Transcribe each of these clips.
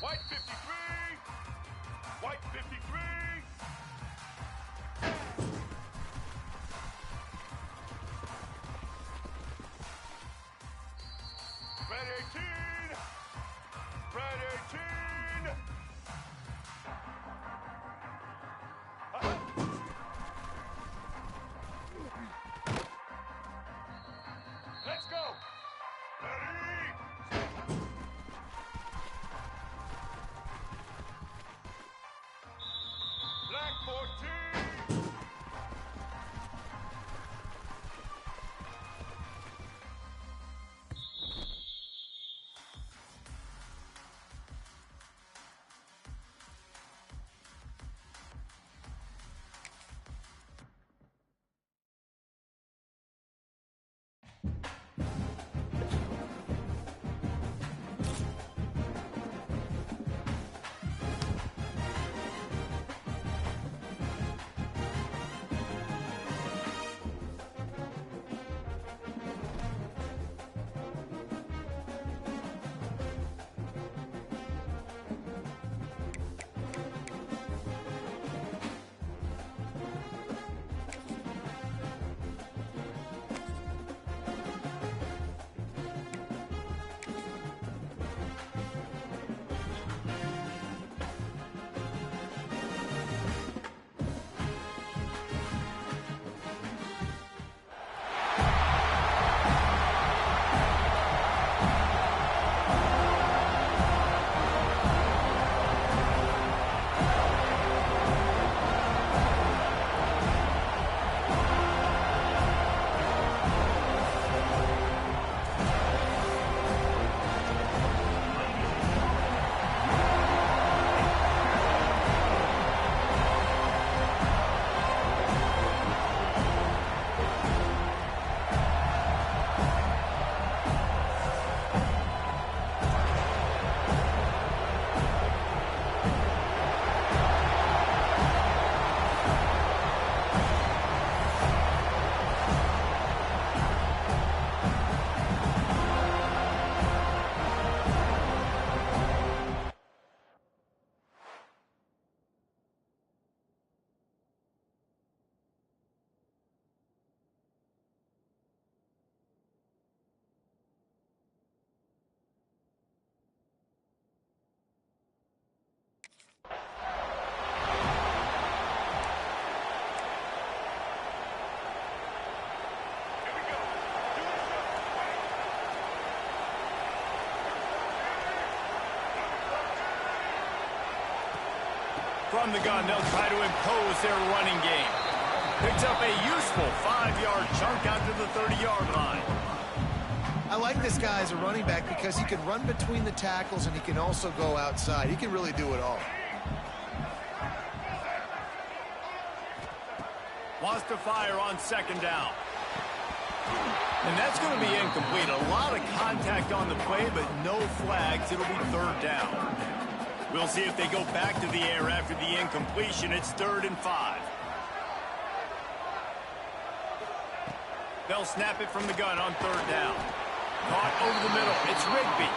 White 53! White 53! Red 18! Red 18! Let's go! Ready! Black 14! From the gun, they'll try to impose their running game. Picks up a useful 5-yard chunk out to the 30-yard line. I like this guy as a running back because he can run between the tackles and he can also go outside. He can really do it all. Wants to fire on second down. And that's going to be incomplete. A lot of contact on the play, but no flags. It'll be third down. We'll see if they go back to the air after the incompletion. It's 3rd and 5. They'll snap it from the gun on 3rd down. Caught over the middle. It's Rigby.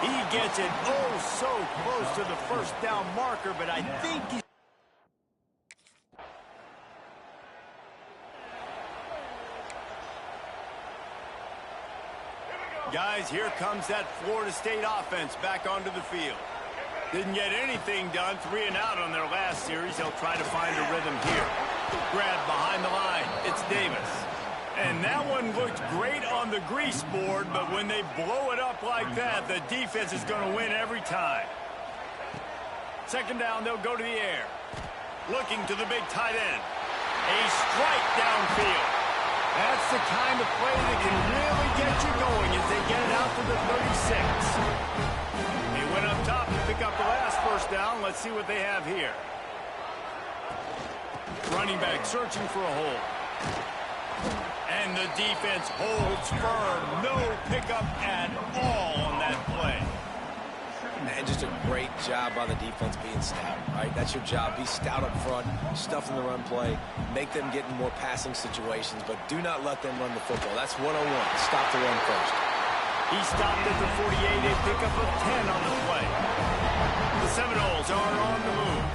He gets it oh so close to the first down marker, but I think he's... Guys, here comes that Florida State offense back onto the field. Didn't get anything done, 3 and out on their last series. They'll try to find a rhythm here. Grab behind the line. It's Davis. And that one looked great on the grease board, but when they blow it up like that, the defense is going to win every time. Second down, they'll go to the air. Looking to the big tight end. A strike downfield. That's the kind of play that can really get you going as they get it out to the 36. He went up top to pick up the last first down. Let's see what they have here. Running back searching for a hole. And the defense holds firm. No pickup at all on that play. And just a great job by the defense being stout, right? That's your job. Be stout up front, stuff in the run play, make them get in more passing situations, but do not let them run the football. That's 101. Stop the run first. He stopped at the 48, a pickup of 10 on the play. The Seminoles are on the move.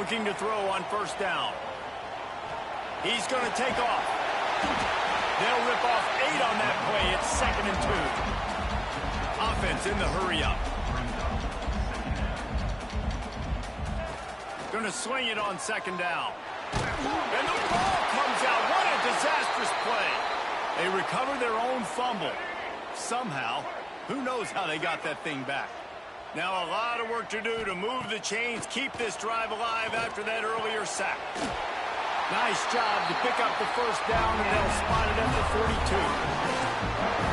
Looking to throw on first down. He's going to take off. They'll rip off 8 on that play. It's 2nd and 2. Offense in the hurry-up. Going to swing it on 2nd down. And the ball comes out. What a disastrous play. They recover their own fumble. Somehow, who knows how they got that thing back. Now a lot of work to do to move the chains, keep this drive alive after that earlier sack. Nice job to pick up the first down, and they'll spot it at the 42.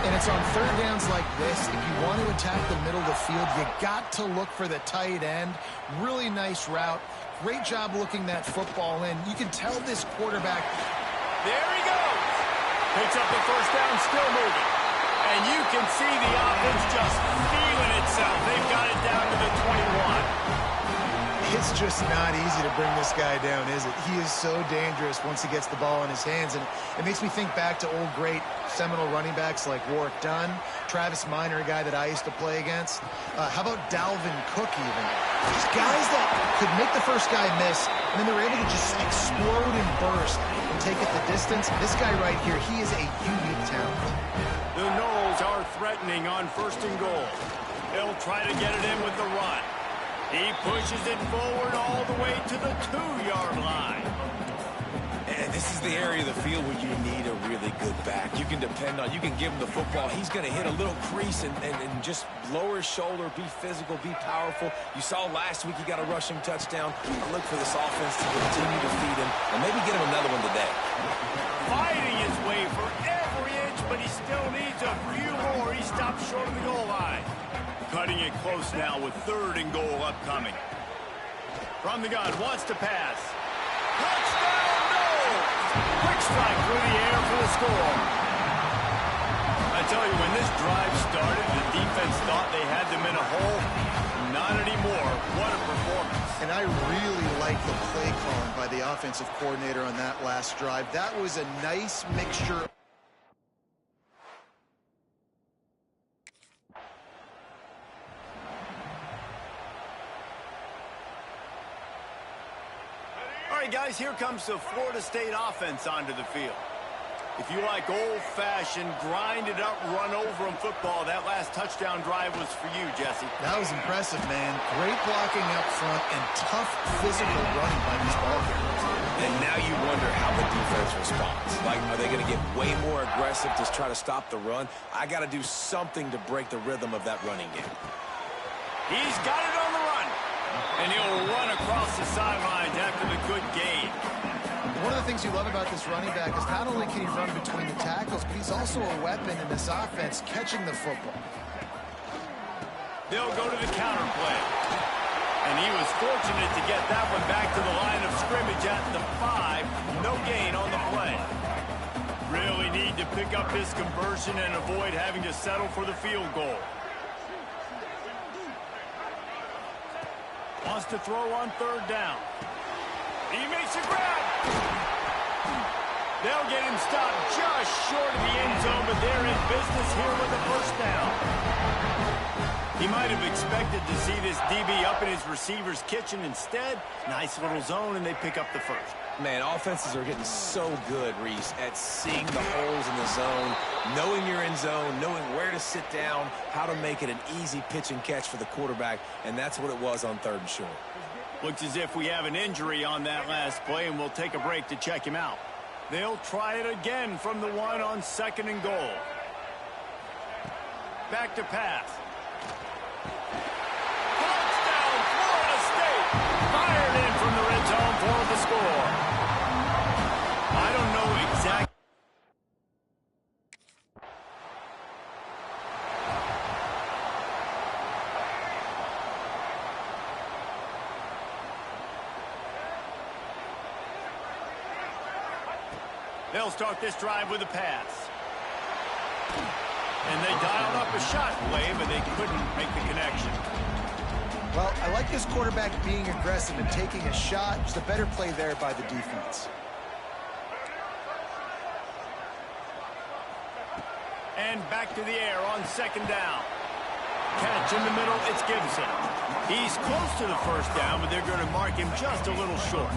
And it's on third downs like this. If you want to attack the middle of the field, you got to look for the tight end. Really nice route. Great job looking that football in. You can tell this quarterback. There he goes. Picks up the first down, still moving. And you can see the offense just feeling itself. They've got it down to the 21. It's just not easy to bring this guy down, is it? He is so dangerous once he gets the ball in his hands. And it makes me think back to old great Seminole running backs like Warwick Dunn, Travis Minor, a guy that I used to play against. How about Dalvin Cook even? These guys that could make the first guy miss, and then they were able to just explode and burst and take it the distance. This guy right here, he is a unique talent. The Noles are threatening on 1st and goal. They'll try to get it in with the run. He pushes it forward all the way to the 2-yard line. And this is the area of the field where you need a really good back. You can depend on, you can give him the football. He's going to hit a little crease and just lower his shoulder, be physical, be powerful. You saw last week he got a rushing touchdown. I look for this offense to continue to feed him and maybe get him another one today. Fighting his way for every inch, but he still needs a few more. He stopped short of the goal line. Cutting it close now with 3rd and goal upcoming. From the gun, wants to pass. Touchdown, no! Quick strike through the air for the score. I tell you, when this drive started, the defense thought they had them in a hole. Not anymore. What a performance. And I really like the play calling by the offensive coordinator on that last drive. That was a nice mixture. All right, guys, here comes the Florida State offense onto the field. If you like old-fashioned, grinded-up, run-over-'em football, that last touchdown drive was for you, Jesse. That was impressive, man. Great blocking up front and tough physical running by these ball carriers. And now you wonder how the defense responds. Like, are they going to get way more aggressive to try to stop the run? I got to do something to break the rhythm of that running game. He's got it on the run. And he'll run across the sidelines after the good gain. One of the things you love about this running back is not only can he run between the tackles, but he's also a weapon in this offense catching the football. They'll go to the counter play. And he was fortunate to get that one back to the line of scrimmage at the 5. No gain on the play. Really need to pick up this conversion and avoid having to settle for the field goal. Wants to throw on 3rd down. He makes a grab. They'll get him stopped just short of the end zone, but they're in business here with a first down. He might have expected to see this DB up in his receiver's kitchen. Instead, nice little zone, and they pick up the first. Man, offenses are getting so good, Reese, at seeing the holes in the zone, knowing you're in zone, knowing where to sit down, how to make it an easy pitch and catch for the quarterback, and that's what it was on 3rd and short. Looks as if we have an injury on that last play, and we'll take a break to check him out. They'll try it again from the 1 on 2nd and goal. Back to pass. Touchdown, Florida State! Fired in from the red zone for the score. I don't know exactly. They'll start this drive with a pass. And they dialed up a shot play, but they couldn't make the connection. Well, I like this quarterback being aggressive and taking a shot. Just a better play there by the defense. And back to the air on second down. Catch in the middle, it's Gibson. He's close to the first down, but they're going to mark him just a little short.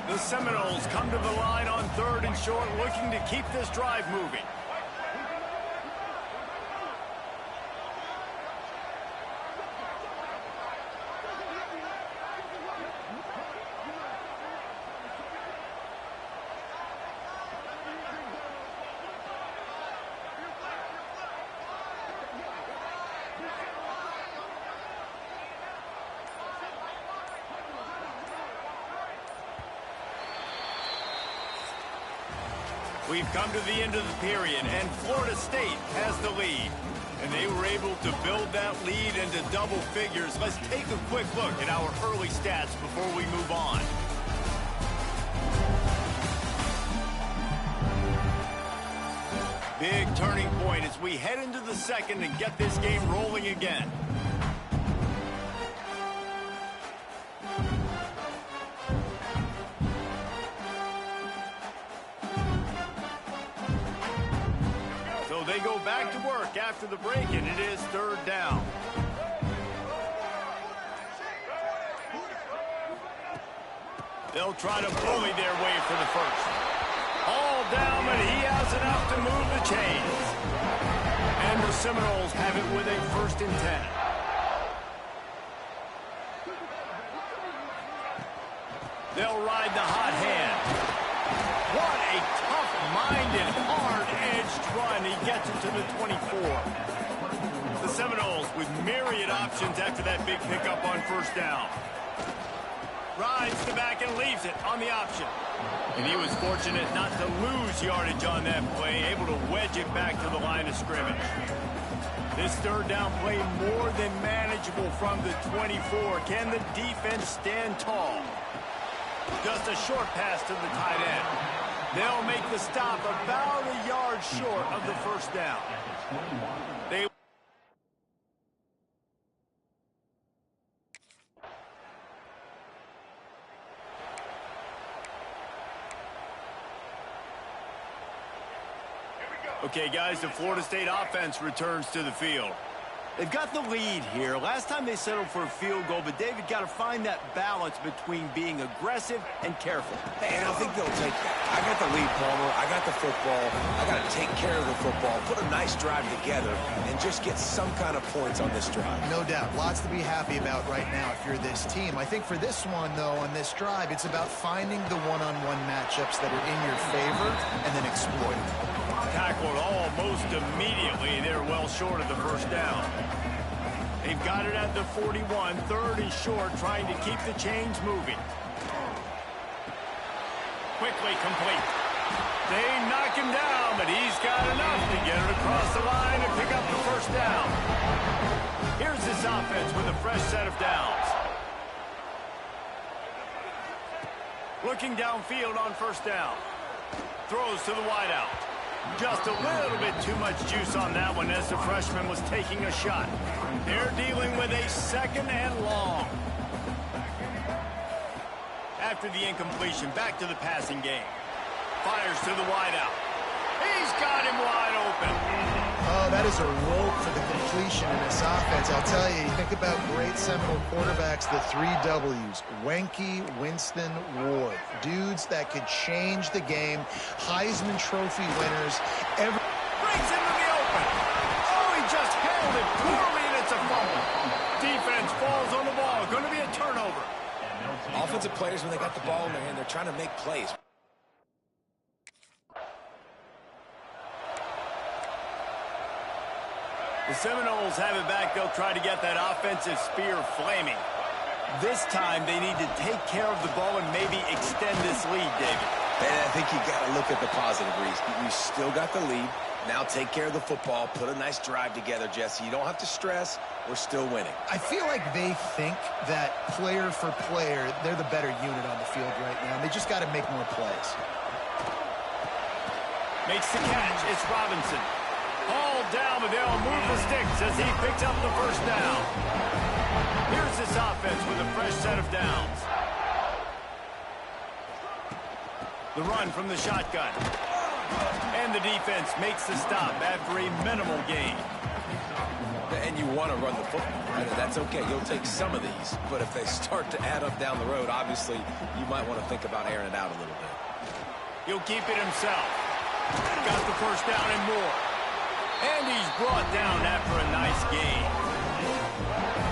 The Seminoles come to the line on third and short, looking to keep this drive moving. We've come to the end of the period, and Florida State has the lead. And they were able to build that lead into double figures. Let's take a quick look at our early stats before we move on. Big turning point as we head into the second and get this game rolling again. They go back to work after the break, and it is third down. They'll try to bully their way for the first. All down, but he has enough to move the chains. And the Seminoles have it with a 1st and 10. They'll ride the hot hand. What a tough-minded, hard-edged run. He gets it to the 24. The Seminoles with myriad options after that big pickup on first down. Rides the back and leaves it on the option. And he was fortunate not to lose yardage on that play, able to wedge it back to the line of scrimmage. This third down play more than manageable from the 24. Can the defense stand tall? Just a short pass to the tight end. They'll make the stop about a yard short of the first down. Okay, guys, the Florida State offense returns to the field. They've got the lead here. Last time they settled for a field goal, but David got to find that balance between being aggressive and careful. And I think they'll take that. I got the lead, Palmer. I got the football. I got to take care of the football, put a nice drive together, and just get some kind of points on this drive. No doubt. Lots to be happy about right now if you're this team. I think for this one, though, on this drive, it's about finding the one-on-one matchups that are in your favor and then exploiting them. Tackled almost immediately. They're well short of the first down. They've got it at the 41, 3rd and short, trying to keep the chains moving. Quickly complete. They knock him down, but he's got enough to get it across the line and pick up the first down. Here's this offense with a fresh set of downs. Looking downfield on first down. Throws to the wideout. Just a little bit too much juice on that one as the freshman was taking a shot. They're dealing with a 2nd and long. After the incompletion, back to the passing game. Fires to the wideout. He's got him wide open. Oh, that is a rope for the completion in this offense. I'll tell you, you think about great Seminole quarterbacks, the 3 W's. Wenke, Winston, Ward. Dudes that could change the game. Heisman Trophy winners. Brings him to the open. Oh, he just held it poorly, and it's a fumble. Defense falls on the ball. Going to be a turnover. Offensive players, when they got the ball in their hand, they're trying to make plays. The Seminoles have it back. They'll try to get that offensive spear flaming. This time, they need to take care of the ball and maybe extend this lead, David. And I think you got to look at the positive, Reese. You still got the lead. Now take care of the football. Put a nice drive together, Jesse. You don't have to stress. We're still winning. I feel like they think that player for player, they're the better unit on the field right now. They just got to make more plays. Makes the catch. It's Robinson. All down, but they'll move the sticks as he picks up the first down. Here's this offense with a fresh set of downs. The run from the shotgun. And the defense makes the stop after a minimal gain. And you want to run the football, right? That's okay. You'll take some of these. But if they start to add up down the road, obviously, you might want to think about airing it out a little bit. He'll keep it himself. Got the first down and more. And he's brought down after a nice gain.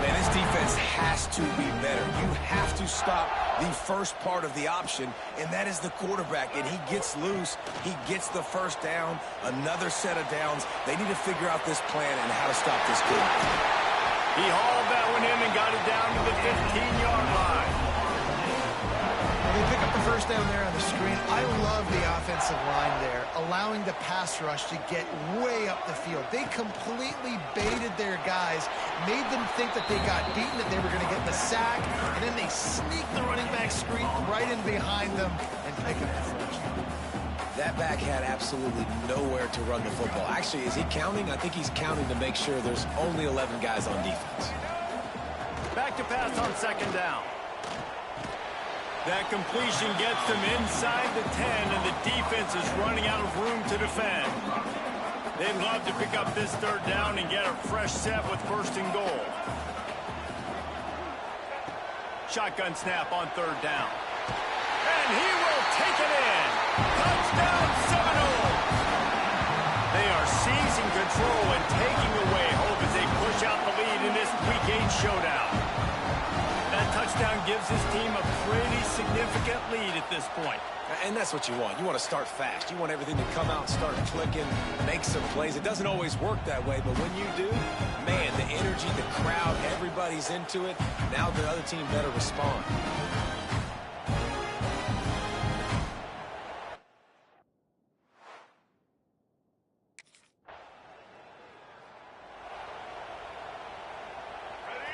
Man, this defense has to be better. You have to stop the first part of the option, and that is the quarterback. And he gets loose. He gets the first down, another set of downs. They need to figure out this plan and how to stop this kid. He hauled that one in and got it down to the 15-yard line. They pick up the first down there on the screen. I love the offensive line there, allowing the pass rush to get way up the field. They completely baited their guys, made them think that they got beaten, that they were going to get the sack, and then they sneak the running back screen right in behind them and pick up the first. That back had absolutely nowhere to run the football. Actually, is he counting? I think he's counting to make sure there's only 11 guys on defense. Back to pass on second down. That completion gets them inside the 10, and the defense is running out of room to defend. They'd love to pick up this third down and get a fresh set with first and goal. Shotgun snap on third down. And he will take it in. Touchdown Seminoles! They are seizing control and taking away hope as they push out the lead in this Week 8 showdown. That touchdown gives his team a pretty significant lead at this point. And that's what you want. You want to start fast. You want everything to come out and start clicking, make some plays. It doesn't always work that way, but when you do, man, the energy, the crowd, everybody's into it. Now the other team better respond.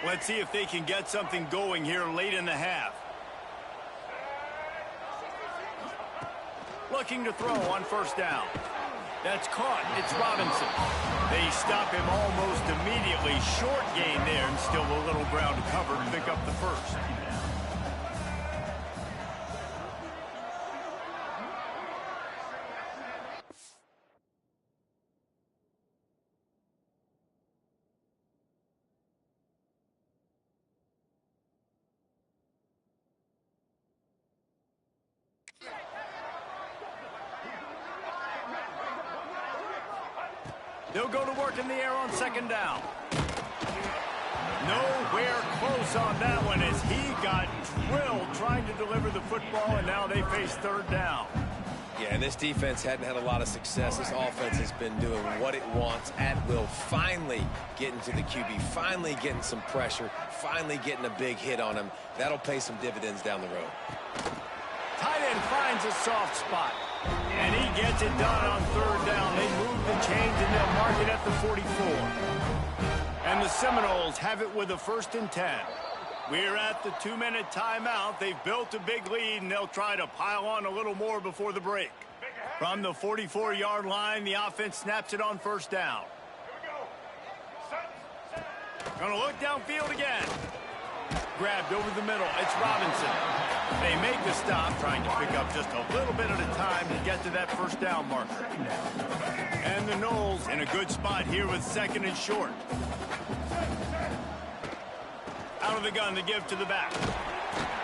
Let's see if they can get something going here late in the half. Looking to throw on first down. That's caught. It's Robinson. They stop him almost immediately. Short gain there and still a little ground to cover to pick up the first. They'll go to work in the air on second down. Nowhere close on that one as he got drilled trying to deliver the football, and now they face third down. Yeah, and this defense hadn't had a lot of success. This offense has been doing what it wants at will. Finally getting to the QB, finally getting some pressure, finally getting a big hit on him. That'll pay some dividends down the road. Tight end finds a soft spot. And he gets it done on third down. They move the chains and they'll mark it at the 44. And the Seminoles have it with a 1st and 10. We're at the 2-minute timeout. They've built a big lead and they'll try to pile on a little more before the break. From the 44-yard line, the offense snaps it on first down. Gonna look downfield again. Grabbed over the middle. It's Robinson. They make the stop, trying to pick up just a little bit at a time to get to that first down marker. And the Noles in a good spot here with second and short. Out of the gun to give to the back.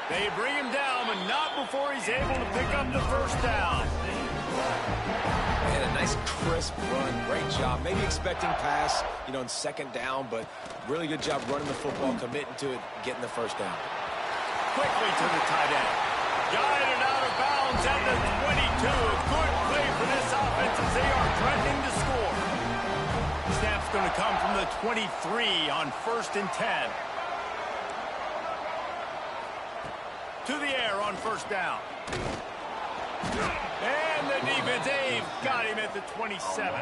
They bring him down, but not before he's able to pick up the first down. And a nice crisp run. Great job. Maybe expecting pass, in second down, but really good job running the football, committing to it, getting the first down. Quickly to the tight end. Guided out of bounds at the 22. A good play for this offense as they are threatening to score. Snap's going to come from the 23 on 1st and 10. To the air on first down. And the defense aim got him at the 27.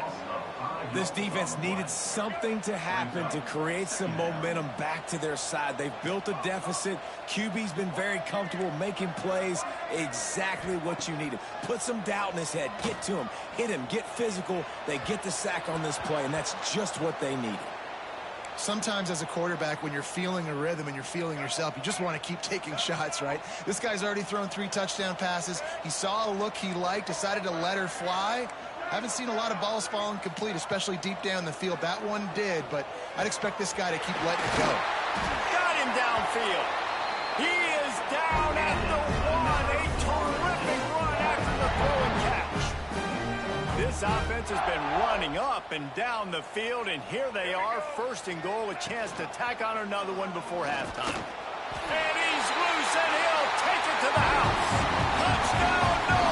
This defense needed something to happen to create some momentum back to their side. They've built a deficit. QB's been very comfortable making plays. Exactly what you needed. Put some doubt in his head. Get to him. Hit him. Get physical. They get the sack on this play, and that's just what they needed. Sometimes as a quarterback, when you're feeling a rhythm and you're feeling yourself, you just want to keep taking shots, right? This guy's already thrown 3 touchdown passes. He saw a look he liked, decided to let her fly. Haven't seen a lot of balls falling complete, especially deep down the field. That one did, but I'd expect this guy to keep letting it go. Got him downfield. He is down at the 1. A terrific run after the throw and catch. This offense has been running up and down the field, and here they are, 1st and goal, a chance to tack on another one before halftime. And he's loose, and he'll take it to the house. Touchdown, no!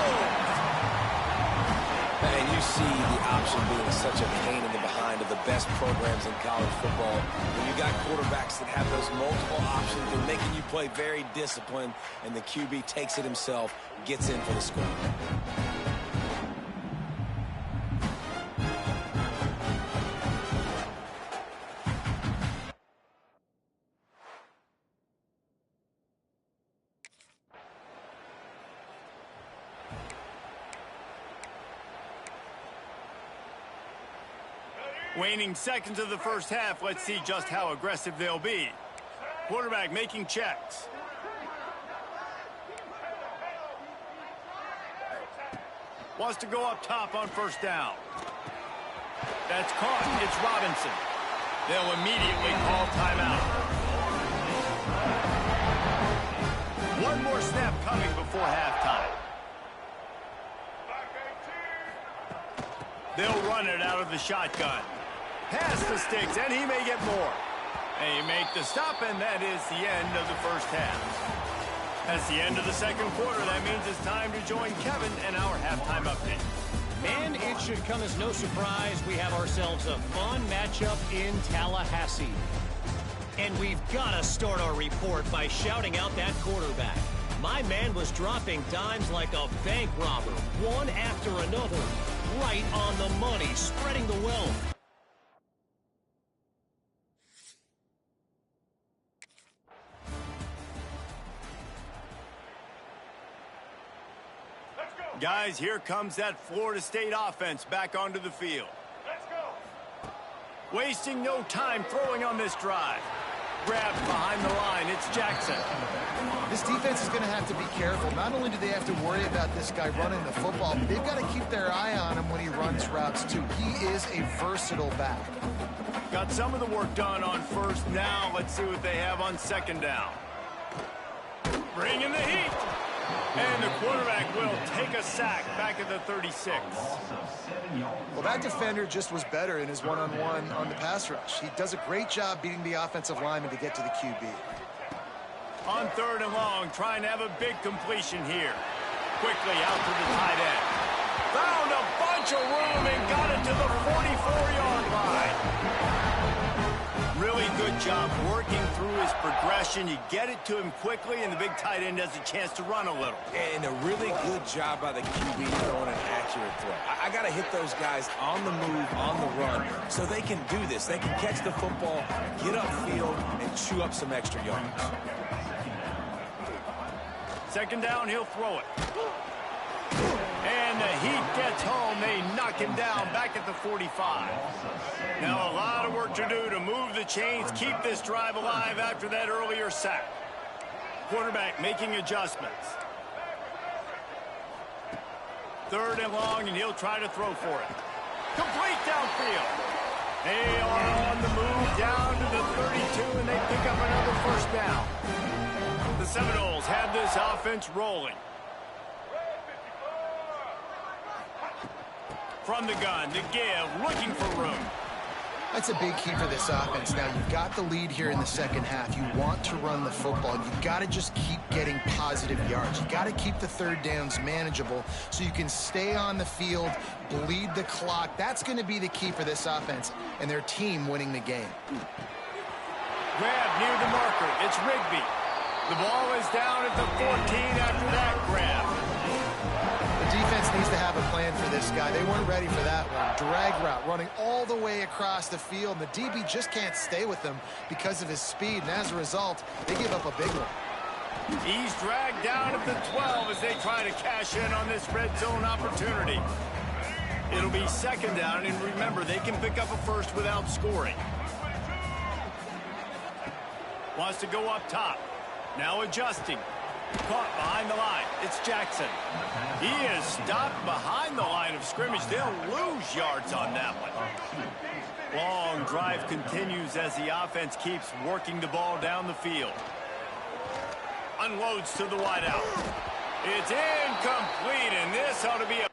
And you see the option being such a pain in the behind of the best programs in college football. When you got quarterbacks that have those multiple options, they're making you play very disciplined, and the QB takes it himself, gets in for the score. Waning seconds of the first half. Let's see just how aggressive they'll be. Quarterback making checks. Wants to go up top on 1st down. That's caught. It's Robinson. They'll immediately call timeout. One more snap coming before halftime. They'll run it out of the shotgun. Pass the sticks, and he may get more. They make the stop, and that is the end of the first half. That's the end of the second quarter. That means it's time to join Kevin and our halftime update. And it should come as no surprise, we have ourselves a fun matchup in Tallahassee. And we've got to start our report by shouting out that quarterback. My man was dropping dimes like a bank robber, one after another, right on the money, spreading the wealth. Guys, here comes that Florida State offense back onto the field. Let's go. Wasting no time throwing on this drive. Grabbed behind the line. It's Jackson. This defense is going to have to be careful. Not only do they have to worry about this guy running the football, but they've got to keep their eye on him when he runs routes, too. He is a versatile back. Got some of the work done on 1st. Now let's see what they have on 2nd down. Bringing the heat. And the quarterback will take a sack back at the 36. Well, that defender just was better in his one-on-one on the pass rush. He does a great job beating the offensive lineman to get to the QB. On 3rd and long, trying to have a big completion here. Quickly out to the tight end. Found a bunch of room and got it to the 44-yard line. Really good job working through his progression. You get it to him quickly, and the big tight end has a chance to run a little. And a really good job by the QB throwing an accurate throw. I got to hit those guys on the move, on the run, so they can do this. They can catch the football, get upfield, and chew up some extra yards. 2nd down, he'll throw it. And the heat gets home. They knock him down back at the 45. Now a lot of work to do to move the chains, keep this drive alive after that earlier sack. Quarterback making adjustments. 3rd and long, and he'll try to throw for it. Complete downfield. They are on the move down to the 32, and they pick up another 1st down. The Seminoles have this offense rolling. From the gun to give, looking for room. That's a big key for this offense. Now, you've got the lead here in the second half. You want to run the football. You've got to just keep getting positive yards. You've got to keep the 3rd downs manageable so you can stay on the field, bleed the clock. That's going to be the key for this offense and their team winning the game. Grab near the marker. It's Rigby. The ball is down at the 14 after that grab. defense needs to have a plan for this guy. They weren't ready for that one. Drag route running all the way across the field. And the DB just can't stay with him because of his speed. And as a result, they give up a big one. He's dragged down at the 12 as they try to cash in on this red zone opportunity. It'll be second down, and remember, they can pick up a first without scoring. Wants to go up top. Now adjusting. Caught behind the line. It's Jackson. He is stopped behind the line of scrimmage. They'll lose yards on that one. Long drive continues as the offense keeps working the ball down the field. Unloads to the wideout. It's incomplete, and this ought to be a...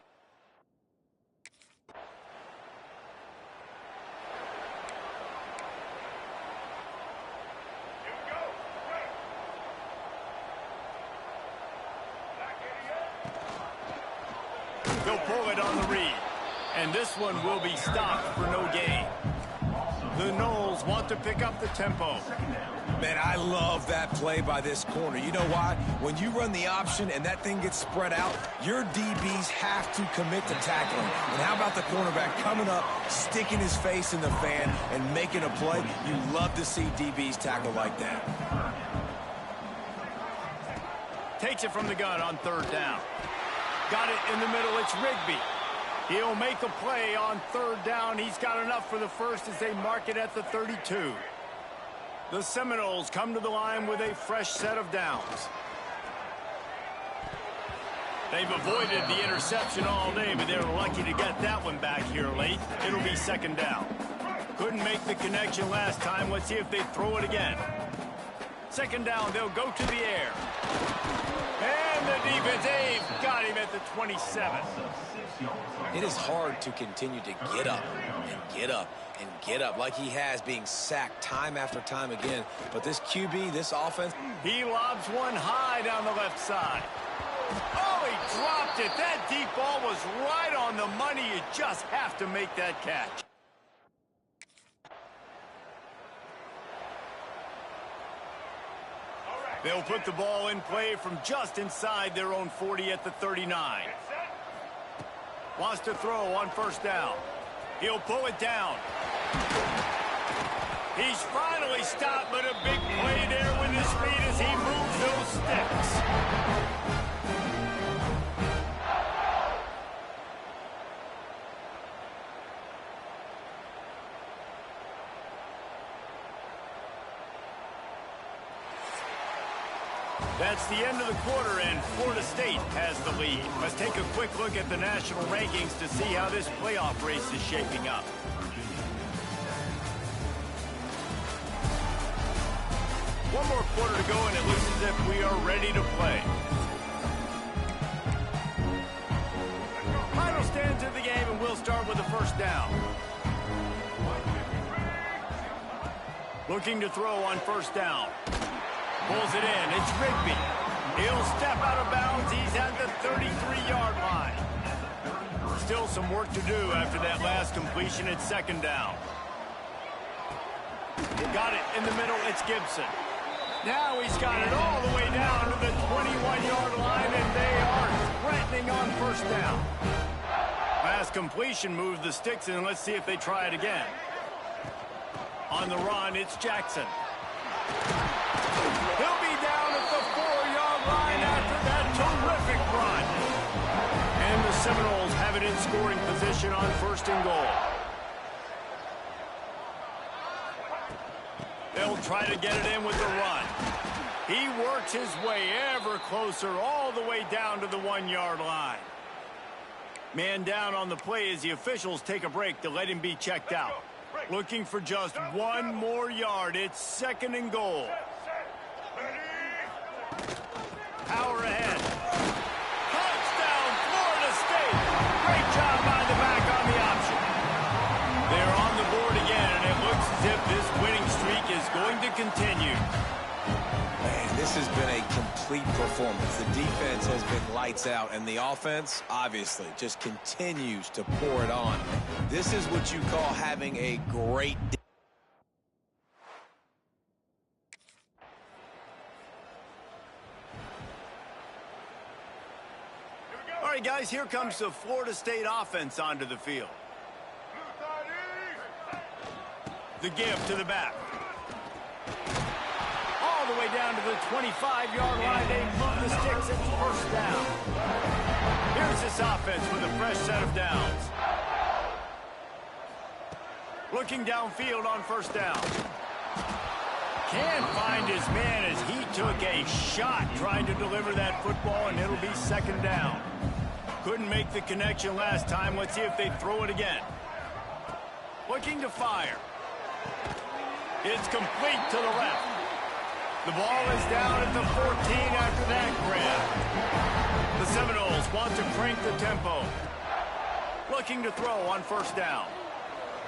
They'll pull it on the read. And this one will be stopped for no gain. The Noles want to pick up the tempo. Man, I love that play by this corner. You know why? When you run the option and that thing gets spread out, your DBs have to commit to tackling. And how about the cornerback coming up, sticking his face in the fan, and making a play? You love to see DBs tackle like that. Takes it from the gun on third down. Got it in the middle. It's Rigby. He'll make a play on third down. He's got enough for the first as they mark it at the 32. The Seminoles come to the line with a fresh set of downs. They've avoided the interception all day, but they're lucky to get that one back here late. It'll be second down. Couldn't make the connection last time. Let's see if they throw it again. Second down, they'll go to the air. And the defense, they've got him at the 27. It is hard to continue to get up and get up and get up like he has, being sacked time after time again. But this QB, this offense... He lobs one high down the left side. Oh, he dropped it. That deep ball was right on the money. You just have to make that catch. They'll put the ball in play from just inside their own 40 at the 39. Wants to throw on first down. He'll pull it down. He's finally stopped, but a big play there with his speed as he moves those sticks. That's the end of the quarter, and Florida State has the lead. Let's take a quick look at the national rankings to see how this playoff race is shaping up. One more quarter to go, and it looks as if we are ready to play. Final stands of the game, and we'll start with the first down. Looking to throw on first down. Pulls it in. It's Rigby. He'll step out of bounds. He's at the 33-yard line. Still some work to do after that last completion at second down. Got it in the middle. It's Gibson. Now he's got it all the way down to the 21-yard line, and they are threatening on first down. Last completion moves the sticks in. Let's see if they try it again. On the run, it's Jackson. He'll be down at the 4-yard line after that terrific run. And the Seminoles have it in scoring position on first and goal. They'll try to get it in with the run. He works his way ever closer all the way down to the 1-yard line. Man down on the play as the officials take a break to let him be checked out. Looking for just one more yard. It's second and goal. Power ahead. Touchdown, Florida State. Great job by the back on the option. They're on the board again, and it looks as if this winning streak is going to continue. Man, this has been a complete performance. The defense has been lights out, and the offense, obviously, just continues to pour it on. This is what you call having a great day. right, guys, here comes the Florida State offense onto the field. The give to the back. All the way down to the 25-yard line. They move the sticks. It's first down. Here's this offense with a fresh set of downs. Looking downfield on first down. Can't find his man as he took a shot trying to deliver that football, and it'll be second down. Couldn't make the connection last time. Let's see if they throw it again. Looking to fire. It's complete to the left. The ball is down at the 14 after that grab. The Seminoles want to crank the tempo. Looking to throw on first down.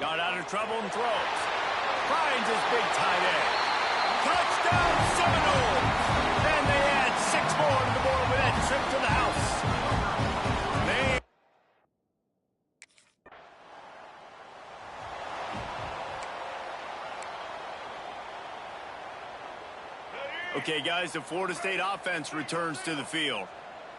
Got out of trouble and throws. Finds his big tight end. Touchdown Seminoles! And they add 6 more to the board with that trip to the house. Okay, guys, the Florida State offense returns to the field.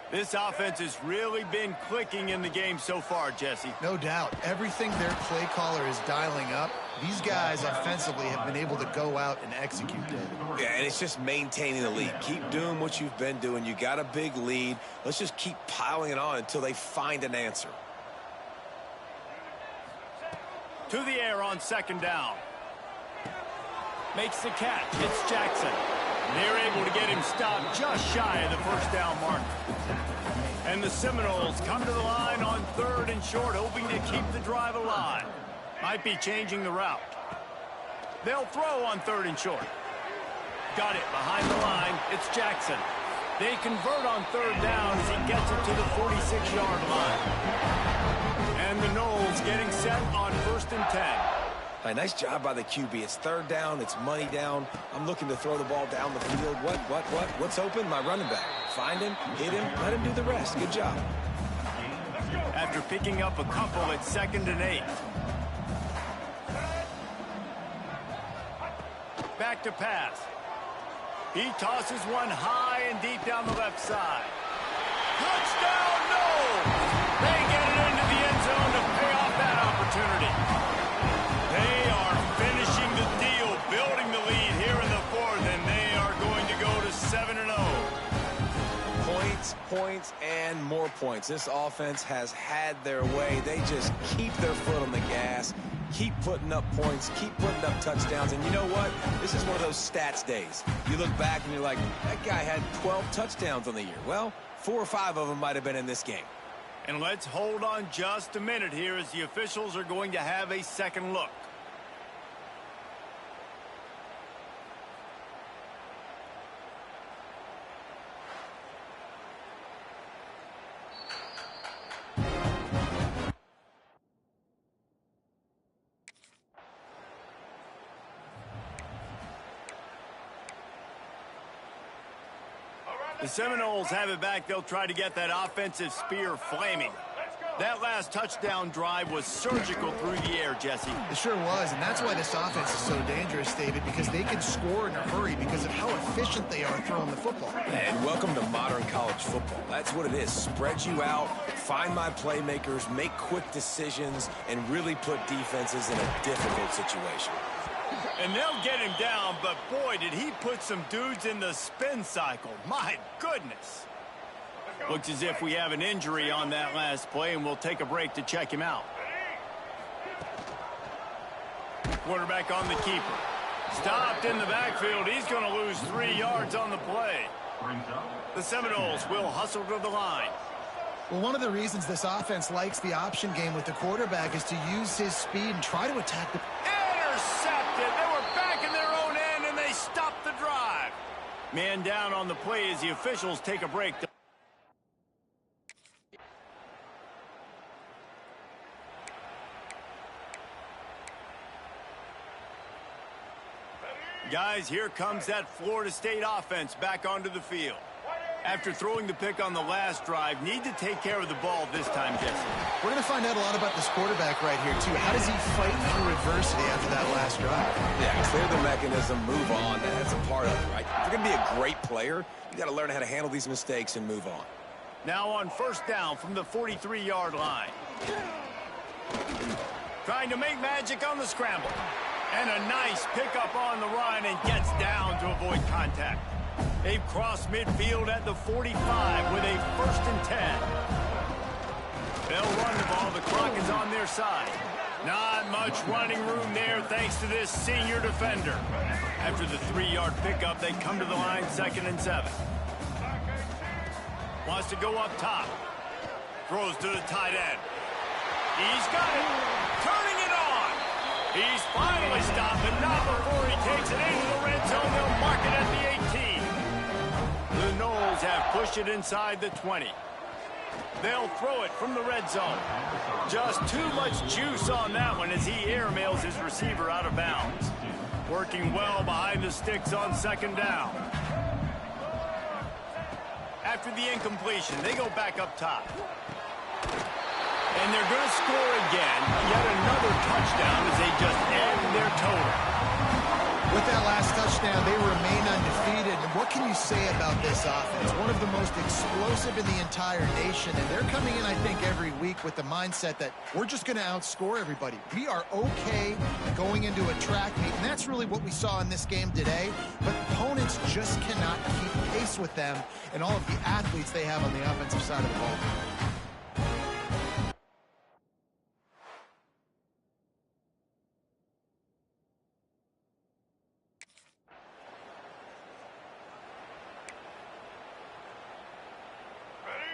This offense has really been clicking in the game so far, Jesse. No doubt. Everything their play caller is dialing up, these guys offensively have been able to go out and execute, David. Yeah, and it's just maintaining the lead. Keep doing what you've been doing. You got a big lead. Let's just keep piling it on until they find an answer. To the air on second down. Makes the catch. It's Jackson. They're able to get him stopped just shy of the first down mark. And the Seminoles come to the line on third and short, hoping to keep the drive alive. Might be changing the route. They'll throw on third and short. Got it behind the line. It's Jackson. They convert on third down as he gets it to the 46-yard line. And the Noles getting set on first and 10. Hey, nice job by the QB. It's third down. It's money down. I'm looking to throw the ball down the field. What's open? My running back. Find him, hit him, let him do the rest. Good job. After picking up a couple at 2nd and 8. Back to pass. He tosses one high and deep down the left side. Touchdown, no! They get it into the end zone to pay off that opportunity. They are finishing the deal, building the lead here in the fourth, and they are going to go to 7-0. Points, and more points. This offense has had their way. They just keep their foot on the gas, keep putting up points, keep putting up touchdowns. And you know what? This is one of those stats days. You look back and you're like, that guy had 12 touchdowns on the year. Well, 4 or 5 of them might have been in this game. And let's hold on just a minute here as the officials are going to have a second look. The Seminoles have it back. They'll try to get that offensive spear flaming. That last touchdown drive was surgical through the air, Jesse. It sure was, and that's why this offense is so dangerous, David, because they can score in a hurry because of how efficient they are throwing the football. And welcome to modern college football. That's what it is. Spread you out, find my playmakers, make quick decisions, and really put defenses in a difficult situation. And they'll get him down, but boy, did he put some dudes in the spin cycle. My goodness. Looks as if we have an injury on that last play, and we'll take a break to check him out. Quarterback on the keeper. Stopped in the backfield. He's going to lose 3 yards on the play. The Seminoles will hustle to the line. Well, one of the reasons this offense likes the option game with the quarterback is to use his speed and try to attack the... Intercepted. They were back in their own end, and they stopped the drive. Man down on the play as the officials take a break. Guys, here comes that Florida State offense back onto the field. After throwing the pick on the last drive, need to take care of the ball this time, Jesse. We're going to find out a lot about this quarterback right here, too. How does he fight through adversity after that last drive? Yeah, clear the mechanism, move on. That's a part of it, right? If you're going to be a great player, you got to learn how to handle these mistakes and move on. Now on first down from the 43-yard line. Trying to make magic on the scramble. And a nice pickup on the run and gets down to avoid contact. They've crossed midfield at the 45 with a 1st and 10. They'll run the ball. The clock is on their side. Not much running room there thanks to this senior defender. After the 3-yard pickup, they come to the line 2nd and 7. Wants to go up top. Throws to the tight end. He's got it. Turning it on. He's finally stopped, but not before he takes it into the red zone. They'll mark it at the 18. The Noles have pushed it inside the 20. They'll throw it from the red zone. Just too much juice on that one as he airmails his receiver out of bounds. Working well behind the sticks on 2nd down. After the incompletion, they go back up top. And they're going to score again. Yet another touchdown as they just add their total. With that last touchdown, they remain undefeated. And what can you say about this offense? One of the most explosive in the entire nation. And they're coming in, I think, every week with the mindset that we're just going to outscore everybody. We are okay going into a track meet. And that's really what we saw in this game today. But opponents just cannot keep pace with them and all of the athletes they have on the offensive side of the ball.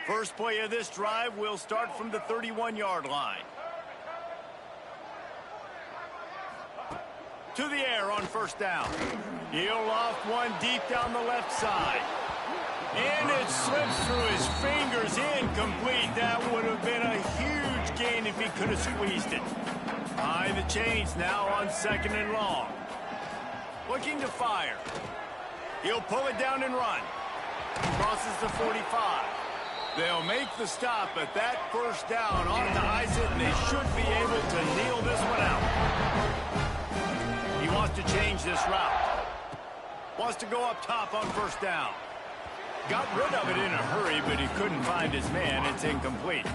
First play of this drive will start from the 31-yard line. To the air on first down. He'll loft one deep down the left side. And it slips through his fingers, incomplete. That would have been a huge gain if he could have squeezed it. Behind the chains now on 2nd and long. Looking to fire. He'll pull it down and run. Crosses the 45. They'll make the stop, but that first down ought to ice it, and they should be able to kneel this one out. He wants to change this route. Wants to go up top on first down. Got rid of it in a hurry, but he couldn't find his man. It's incomplete.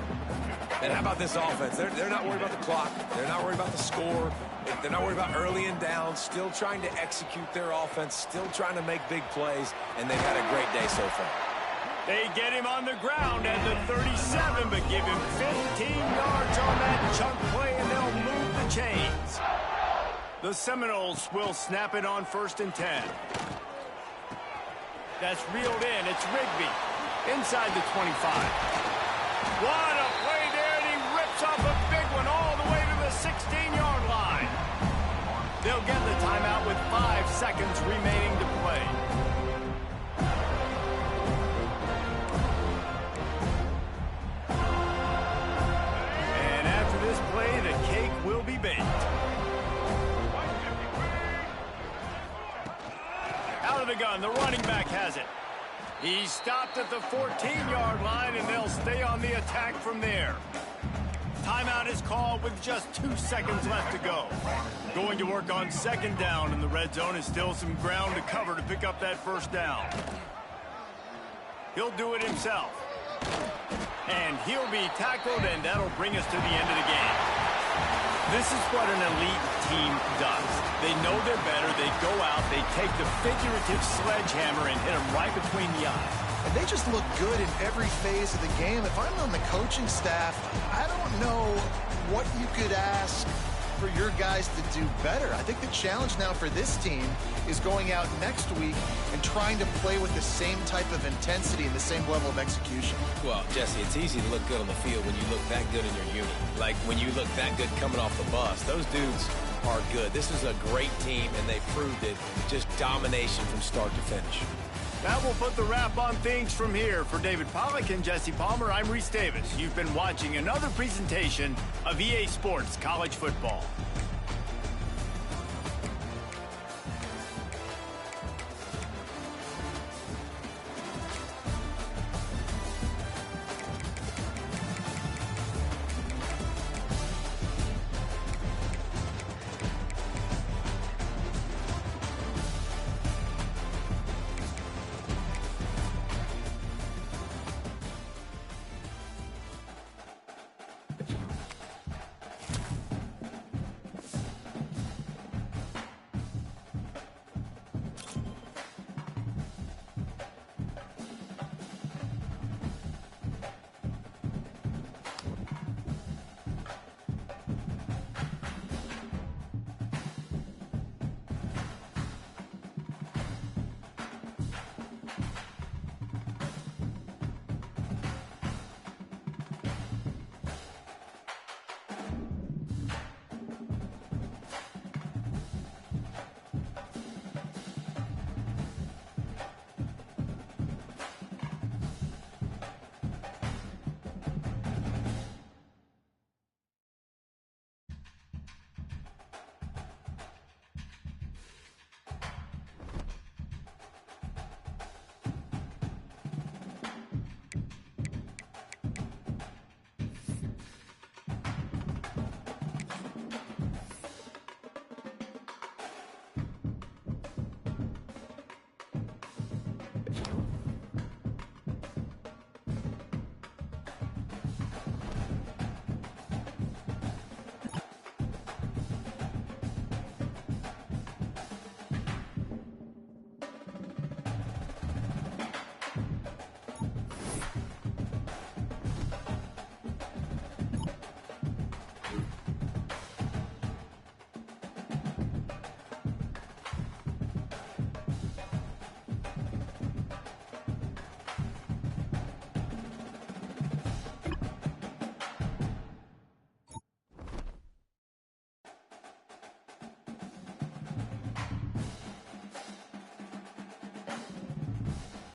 And how about this offense? They're not worried about the clock. They're not worried about the score. They're not worried about early and down. Still trying to execute their offense. Still trying to make big plays. And they've had a great day so far. They get him on the ground at the 37, but give him 15 yards on that chunk play, and they'll move the chains. The Seminoles will snap it on 1st and 10. That's reeled in. It's Rigby inside the 25. What a play there, and he rips off a big one all the way to the 16-yard line. They'll get the timeout with 5 seconds remaining to play. The cake will be baked. Out of the gun, the running back has it. He's stopped at the 14-yard line, and they'll stay on the attack from there. Timeout is called with just 2 seconds left to go. Going to work on 2nd down in the red zone is still some ground to cover to pick up that first down. He'll do it himself. And he'll be tackled, and that'll bring us to the end of the game. This is what an elite team does. They know they're better. They go out, they take the figurative sledgehammer and hit them right between the eyes. And they just look good in every phase of the game. If I'm on the coaching staff, I don't know what you could ask for your guys to do better. I think the challenge now for this team is going out next week and trying to play with the same type of intensity and the same level of execution. Well, Jesse, it's easy to look good on the field when you look that good in your unit. Like when you look that good coming off the bus. Those dudes are good. This is a great team, and they proved it. Just domination from start to finish. That will put the wrap on things from here. For David Pollack and Jesse Palmer, I'm Reese Davis. You've been watching another presentation of EA Sports College Football.